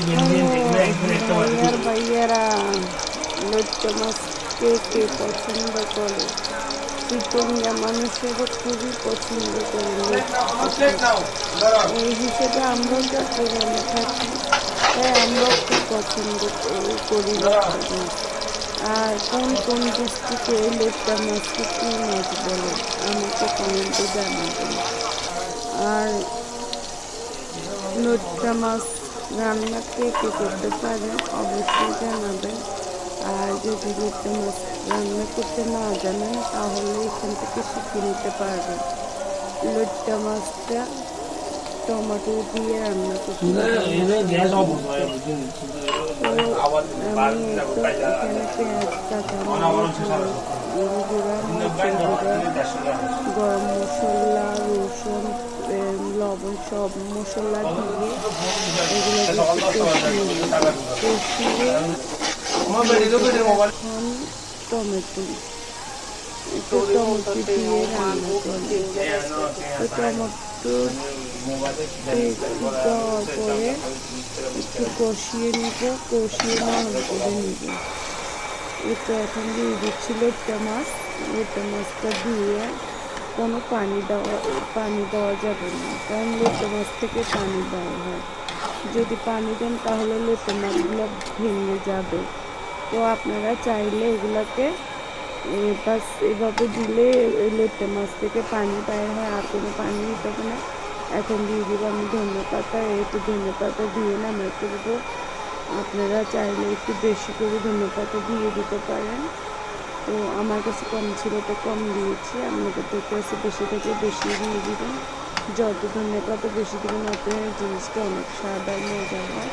ভাইয়ার ভাইয়ারা লইট্টা মাছ কে কে পছন্দ করে? চিটংগা মানুষেরও খুবই পছন্দ করে এই হিসেবে আমরাও চট্টগ্রামে থাকি, তাই আমরাও খুব পছন্দ করি লইট্টা মাছ। আর কোন কোন ডিস্ট্রিক্টে লইট্টা মাছকে কী মাছ বলে আমাকে কমেন্টে জানাবেন। আর লইট্টা মাছ রান্না কে কে করতে পারেন অবশ্যই জানাবেন। আর যদি লইট্টা মাছ রান্না করতে না জানেন তাহলে এখান থেকে শিখে নিতে পারবেন। লইট্টা মাছটা টমেটো দিয়ে রান্না করতে আমি একটু এখানে পেঁয়াজ কাঁচামরিচ গুঁড়া গরম মশলা রসুন লবণ সব মশলা দিয়ে এগুলো কষিয়ে এখন টমেটো দিয়ে রান্না করি। টমেটো দেওয়ার পরে একটু কষিয়ে নিব, কষিয়ে নরম করে নিব। এটা এখন দিয়ে দিচ্ছি লইট্টা মাছ। লইট্টা মাছটা দিয়ে কোনো পানি দেওয়া যাবে না, কারণ লইট্টা মাছ থেকে পানি দেওয়া হয়। যদি পানি দেন তাহলে লইট্টা মাছগুলো ভেঙে যাবে। তো আপনারা চাইলে এগুলোকে বাস এভাবে দিলে লইট্টা মাছ থেকে পানি বাইর হয়, আর কোনো পানি দিতে হবে না। এখন দিয়ে দিব আমি ধনে পাতা, একটু ধনে পাতা দিয়ে নামিয়ে করবো। আপনারা চাইলে একটু বেশি করে ধনে পাতা দিয়ে দিতে পারেন। তো আমার কাছে কম ছিল তো কম দিয়েছি, আপনাদের কাছে বেশি থেকে বেশি দিয়ে দিবেন। যত ধনে পাতা বেশি দেবেন আপনার জিনিসটা অনেক স্বাদ আর মজা হয়।